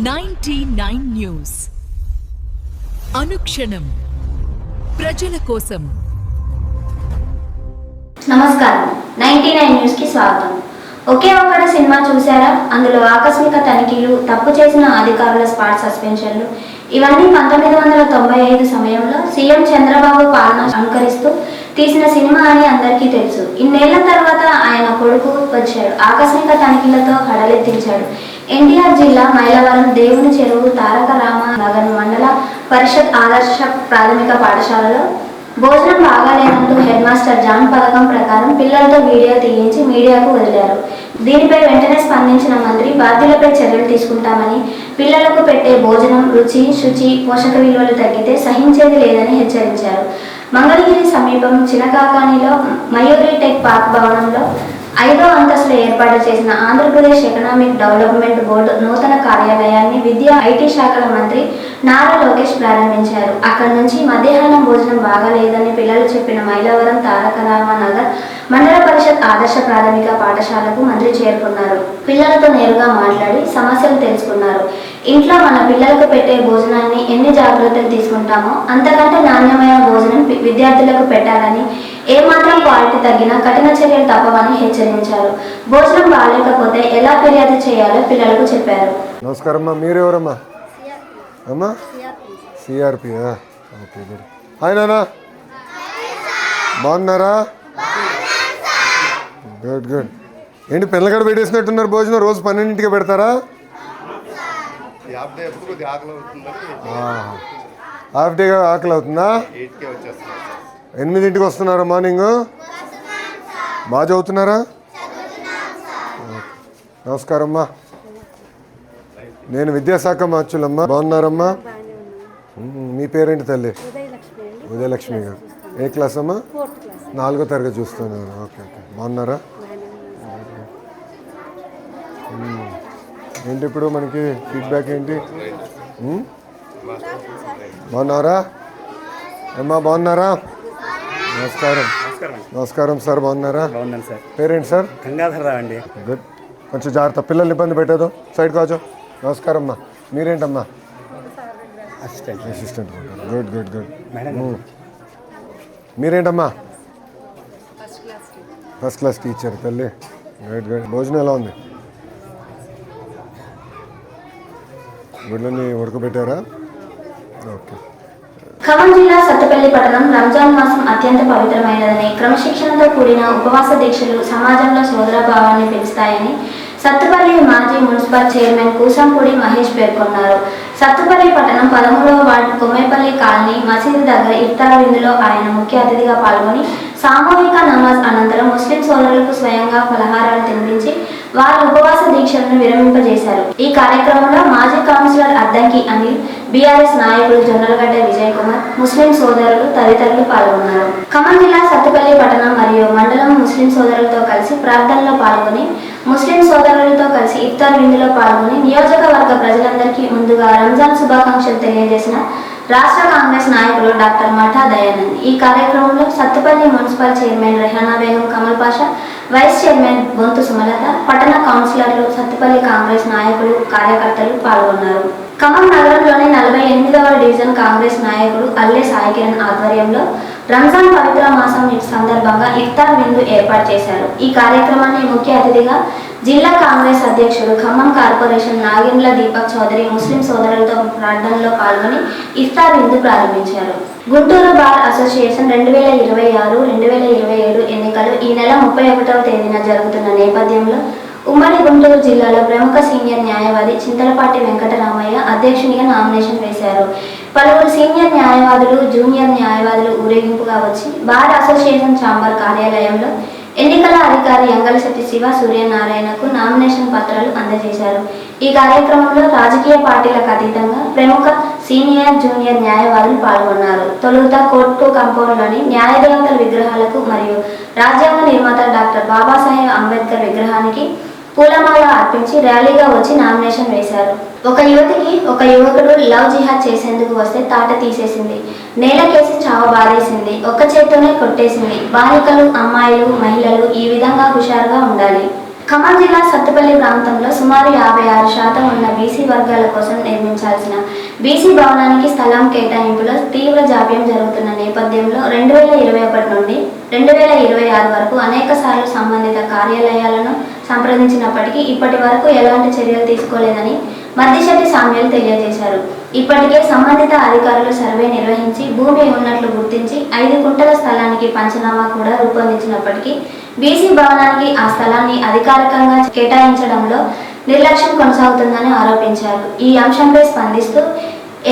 99 news అనుక్షణం ప్రజల కోసం. నమస్కారం, 99 న్యూస్ కి స్వాగతం. ఒకే ఒక్కటి సినిమా చూసారా? అందులో ఆకస్మిక తనిఖీలు, తప్పు చేసిన అధికారుల స్పాట్ సస్పెన్షన్లు, ఇవన్నీ 1995 సమయంలో సీఎం చంద్రబాబు పాలన అనుకరిస్తూ తీసిన సినిమా అని అందరికీ తెలుసు. ఇన్నేళ్ల తర్వాత ఆయన కొడుకు వచ్చాడు, ఆకస్మిక తనిఖీలతో హడలెత్తించాడు. ఎన్టీఆర్ జిల్లా మైలవరం దేవుని చెరువు తారక రామ నగర్ మండల పరిషత్ ఆదర్శ ప్రాథమిక పాఠశాలలో భోజనం బాగాలేనంటూ హెడ్ మాస్టర్ జాన్ పథకం ప్రకారం పిల్లలతో వీడియో తీయించి మీడియాకు వదిలారు. దీనిపై వెంటనే స్పందించిన మంత్రి బాధ్యులపై చర్యలు తీసుకుంటామని, పిల్లలకు పెట్టే భోజనం రుచి, శుచి, పోషక విలువలు తగ్గితే సహించేది లేదని హెచ్చరించారు. మంగళగిరి సమీపం చినకాకానిలో మయూరి టెక్ పార్క్ భవనంలో 5వ అంతస్తులో ఏర్పాటు చేసిన ఆంధ్రప్రదేశ్ ఎకనామిక్ డెవలప్మెంట్ బోర్డు నూతన కార్యాలయాన్ని విద్యా ఐటీ శాఖల మంత్రి నారా లోకేష్ ప్రారంభించారు. అక్కడి నుంచి మధ్యాహ్నం భోజనం బాగాలేదని పిల్లలు చెప్పిన మైలవరం తారక రామ నగర్ మండల పరిషత్ ఆదర్శ ప్రాథమిక పాఠశాలకు మంత్రి చేరుకున్నారు. పిల్లలతో నేరుగా మాట్లాడి సమస్యలు తెలుసుకున్నారు. ఇంట్లో మన పిల్లలకు పెట్టే భోజనాన్ని ఎన్ని జాగ్రత్తలు తీసుకుంటామో అంతకంటే నాణ్యమైన భోజనం విద్యార్థులకు పెట్టాలని, ఏమాత్రం క్వాలిటీ తగ్గినా కఠిన చర్యలు తప్పవని హెచ్చరించారు. భోజనం బాగాలేకపోతే ఎలా ఫిర్యాదు చేయాలో పిల్లలకు చెప్పారు. నమస్కారం అమ్మా, మీరెవరమ్మా? అమ్మా సిఆర్పి. Okay, good. హాయ్ నానా, బాగున్నారా? Good good. ఏంటి పిల్లగడ పెట్టేసినట్టున్నారు భోజనం? రోజు 12ంటికి పెడతారా? హాఫ్ డే ఆకలి అవుతుందా? 8ంటికి వస్తున్నారా మార్నింగ్? బాగా చదువుతున్నారా? నమస్కారం అమ్మా, నేను విద్యాశాఖ మార్చులమ్మా. బాగున్నారమ్మా? మీ పేరేంటి తల్లి? ఉదయలక్ష్మి గారు. ఏ క్లాస్ అమ్మా? 4వ తరగతి చూస్తున్నాను. ఓకే ఓకే, బాగున్నారా? ఏంటి ఇప్పుడు మనకి ఫీడ్బ్యాక్ ఏంటి? బాగున్నారా అమ్మా? బాగున్నారా? నమస్కారం. నమస్కారం సార్, బాగున్నారా? పేరేంటి సార్? గంగాధరరావు అండి. గుడ్. కొంచెం జాగ్రత్త, పిల్లల్ని ఇబ్బంది పెట్టదు. సైడ్ కావచ్చు. నమస్కారం అమ్మా, మీరేంటమ్మా? అసిస్టెంట్. Good good good. మీరేంటమ్మా? ఫస్ట్ క్లాస్ టీచర్ తల్లి. Good good. భోజనం ఎలా ఉంది? గుడ్లని ఉడకబెట్టారా? ఓకే. ఖమ్మం జిల్లా సత్తుపల్లి పట్టణం రంజాన్ మాసం అత్యంత పవిత్రమైనదని, క్రమశిక్షణతో కూడిన ఉపవాస దీక్షలు సమాజంలో సోదరభావాన్ని పెంచుతాయని సత్తుపల్లి మాజీ మున్సిపల్ చైర్మన్ కూసంపూడి మహేష్ పేర్కొన్నారు. సత్తుపల్లి పట్టణం 13వ వార్డు కొమ్మేపల్లి కాలనీ మసీదు దగ్గర ఇఫ్తార్ విందులో ఆయన ముఖ్య అతిథిగా పాల్గొని సామూహిక నమాజ్ అనంతరం ముస్లిం సోదరులకు స్వయంగా ఫలహారాలు తినిపించి వారి ఉపవాస దీక్షలను విరమింపజేశారు. ఈ కార్యక్రమంలో మాజీ కౌన్సిలర్ అద్దంకి అనిల్, బీఆర్ఎస్ నాయకులు జొన్నలగడ్డ విజయ్ కుమార్, ముస్లిం సోదరులు తదితరులు పాల్గొన్నారు. ఖమ్మం జిల్లా సత్తుపల్లి పట్టణం మరియు మండలం ముస్లిం సోదరులతో కలిసి ప్రార్థనలో పాల్గొని, ముస్లిం సోదరులతో కలిసి ఇఫ్తార్ విందులో పాల్గొని నియోజకవర్గ ప్రజలందరికీ ముందుగా రంజాన్ శుభాకాంక్షలు తెలియజేసిన రాష్ట్ర కాంగ్రెస్ నాయకులు డాక్టర్ మఠా దయానంద్. ఈ కార్యక్రమంలో Sathupalli municipal chairman Rehana Begum Kamal Pasha, vice chairman Bonthu Sumalatha, పట్టణ కౌన్సిలర్లు, సత్తుపల్లి కాంగ్రెస్ నాయకులు, కార్యకర్తలు పాల్గొన్నారు. ఖమ్మం నగరంలోని 48వ డివిజన్ కాంగ్రెస్ నాయకుడు అల్లె సాయికిరణ్ ఆధ్వర్యంలో రంజాన్ పవిత్ర మాసం సందర్భంగా ఇఫ్తార్ విందు ఏర్పాటు చేశారు. ఈ కార్యక్రమాన్ని ముఖ్య అతిథిగా జిల్లా కాంగ్రెస్ అధ్యక్షుడు, ఖమ్మం కార్పొరేషన్ నాగేంద్ర దీపక్ చౌదరి ముస్లిం సోదరులతో ప్రార్థనలో పాల్గొని ఇఫ్తార్ విందు ప్రారంభించారు. గుంటూరు బార్ అసోసియేషన్ 2026-2027 ఎన్నికలు ఈ నెల 31వ తేదీన జరుగుతున్న నేపథ్యంలో ఉమ్మడి గుంటూరు జిల్లాలో ప్రముఖ సీనియర్ న్యాయవాది చింతలపాటి వెంకటరామయ్య అధ్యక్షునిగా నామినేషన్ వేశారు. పలువురు సీనియర్ న్యాయవాదులు, జూనియర్ న్యాయవాదులు ఊరేగింపుగా వచ్చి బార్ అసోసియేషన్ ఛాంబర్ కార్యాలయంలో ఎన్నికల అధికారి యంగలశెట్టి శివ సూర్యనారాయణకు నామినేషన్ పత్రాలు అందజేశారు. ఈ కార్యక్రమంలో రాజకీయ పార్టీలకు అతీతంగా ప్రముఖ సీనియర్, జూనియర్ న్యాయవాదులు పాల్గొన్నారు. తొలుత కోర్టు కాంపౌండ్లోని న్యాయదేవతల విగ్రహాలకు మరియు రాజ్యాంగ నిర్మాత డాక్టర్ బాబాసాహెబ్ అంబేద్కర్ విగ్రహానికి పూలమాల అర్పించి ర్యాలీగా వచ్చి నామినేషన్ వేశారు. ఒక యువతికి ఒక యువకుడు లవ్ జిహాద్ చేసేందుకు వస్తే తాట తీసేసింది, నేలకేసి చావ బాధేసింది, ఒక్క చేత్తోనే కొట్టేసింది. బాలికలు, అమ్మాయిలు, మహిళలు ఈ విధంగా హుషారుగా ఉండాలి. ఖమ్మం జిల్లా సత్తుపల్లి ప్రాంతంలో సుమారు 56% ఉన్న బీసీ వర్గాల కోసం నిర్మించాల్సిన బీసీ భవనానికి స్థలం కేటాయింపులో తీవ్ర జాప్యం జరుగుతున్న నేపథ్యంలో 2021 నుండి 2026 వరకు అనేక సార్లు సంబంధిత కార్యాలయాలను సంప్రదించినప్పటికీ ఇప్పటి వరకు ఎలాంటి చర్యలు తీసుకోలేదని మద్దిశెట్టి సామ్యుల్ తెలియజేశారు. ఇప్పటికే సంబంధిత అధికారులు సర్వే నిర్వహించి భూమి ఉన్నట్లు గుర్తించి 5 గుంటల స్థలానికి పంచనామా కూడా రూపొందించినప్పటికీ బీసీ భవనానికి ఆ స్థలాన్ని అధికారికంగా కేటాయించడంలో నిర్లక్ష్యం కొనసాగుతుందని ఆరోపించారు. ఈ అంశంపై స్పందిస్తూ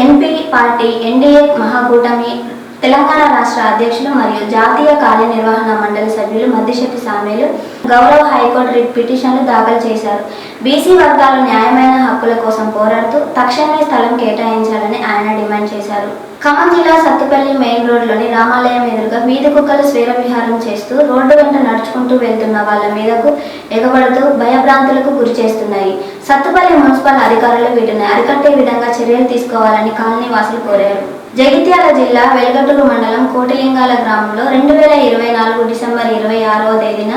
ఎన్పీ పార్టీ ఎన్డీఏ మహాకూటమి తెలంగాణ రాష్ట్ర అధ్యక్షులు మరియు జాతీయ కార్యనిర్వహణ మండలి సభ్యులు మద్దిశెట్టి సామ్యులు గౌరవ హైకోర్టు రిట్ పిటిషన్లు దాఖలు చేశారు. బీసీ వర్గాల న్యాయమైన హక్కుల కోసం పోరాడుతూ తక్షణమే స్థలం కేటాయించాలని ఆయన డిమాండ్ చేశారు. ఖమ్మం జిల్లా సత్తుపల్లి మెయిన్ రోడ్లోని రామాలయం ఎదురుగా వీధి కుక్కలు స్వేర విహారం చేస్తూ రోడ్డు వెంట నడుచుకుంటూ వెళ్తున్న వాళ్ళ మీదకు ఎగబడుతూ భయభ్రాంతులకు గురి చేస్తున్నాయి. సత్తుపల్లి మున్సిపల్ అధికారులు వీటిని అరికట్టే విధంగా చర్యలు తీసుకోవాలని కాలనీ వాసులు కోరారు. జగిత్యాల జిల్లా వెల్గటూరు మండలం కోటలింగాల గ్రామంలో 2024 డిసెంబర్ 26వ తేదీన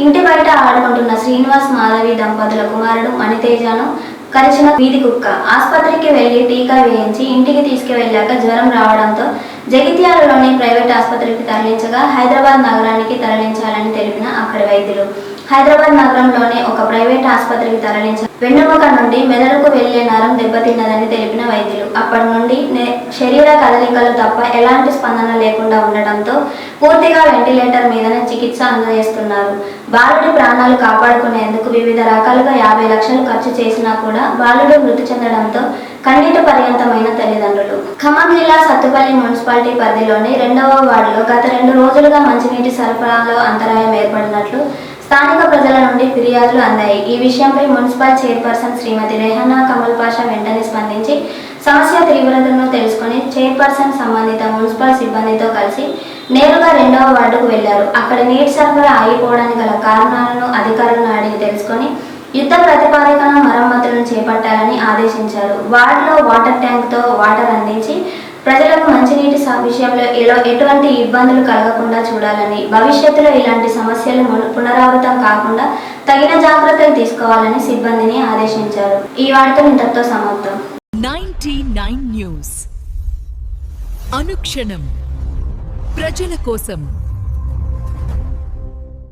ఇంటి బయట ఆడుకుంటున్న శ్రీనివాస్ మాధవి దంపతుల కుమారుడు మణితేజను కరిచిన వీధి కుక్క ఆసుపత్రికి వెళ్లి టీకా వేయించి ఇంటికి తీసుకువెళ్ళాక జ్వరం రావడంతో జగిత్యాలలోని ప్రైవేట్ ఆసుపత్రికి తరలించగా హైదరాబాద్ నగరానికి తరలించాలని తెలిపిన అక్కడి వైద్యులు హైదరాబాద్ నగరంలోని ఒక ప్రైవేట్ ఆసుపత్రికి తరలించారు. వెన్నుముక నుండి మెదడుకు వెళ్లే నరం దెబ్బతిన్నదని తెలిపిన వైద్యులు అప్పటి నుండి శరీర కదలికలు తప్ప ఎలాంటి స్పందన లేకుండా ఉండటంతో పూర్తిగా వెంటిలేటర్ మీదనే చికిత్స అందజేస్తున్నారు. బాలుడి ప్రాణాలు కాపాడుకునేందుకు వివిధ రకాలుగా 50 లక్షలు ఖర్చు చేసినా కూడా బాలుడు మృతి చెందడంతో కన్నీటి పర్యంతమైన తల్లిదండ్రులు. ఖమ్మం జిల్లా సత్తుపల్లి మున్సిపాలిటీ పరిధిలోని 2వ వార్డులో గత 2 రోజులుగా మంచినీటి సరఫరాలో అంతరాయం ఏర్పడినట్లు స్థానిక ప్రజల నుండి ఫిర్యాదులు అందాయి. ఈ విషయంపై మున్సిపల్ చైర్పర్సన్ శ్రీమతి రెహానా కమల్ పాషా వెంటనే స్పందించి సమస్య తీవ్రతను తెలుసుకుని చైర్పర్సన్ సంబంధిత మున్సిపల్ సిబ్బందితో కలిసి నేరుగా 2వ వార్డుకు వెళ్లారు. అక్కడ నీటి సరఫరా ఆగిపోవడానికి గల కారణాలను అధికారులను అడిగి తెలుసుకొని యుద్ధ ప్రతిపాదికన మరమ్మతులను చేపట్టాలని ఆదేశించారు. వార్డులో వాటర్ ట్యాంక్తో వాటర్ అందించి ప్రజలకు మంచినీటి విషయంలో ఎటువంటి ఇబ్బందులు కలగకుండా చూడాలని, భవిష్యత్తులో ఇలాంటి సమస్యలు పునరావృతం కాకుండా తగిన జాగ్రత్తలు తీసుకోవాలని సిబ్బందిని ఆదేశించారు. ఈ వార్తలు ఇంతటితో సమాప్తం. 99 న్యూస్ అనుక్షణం ప్రజల కోసం.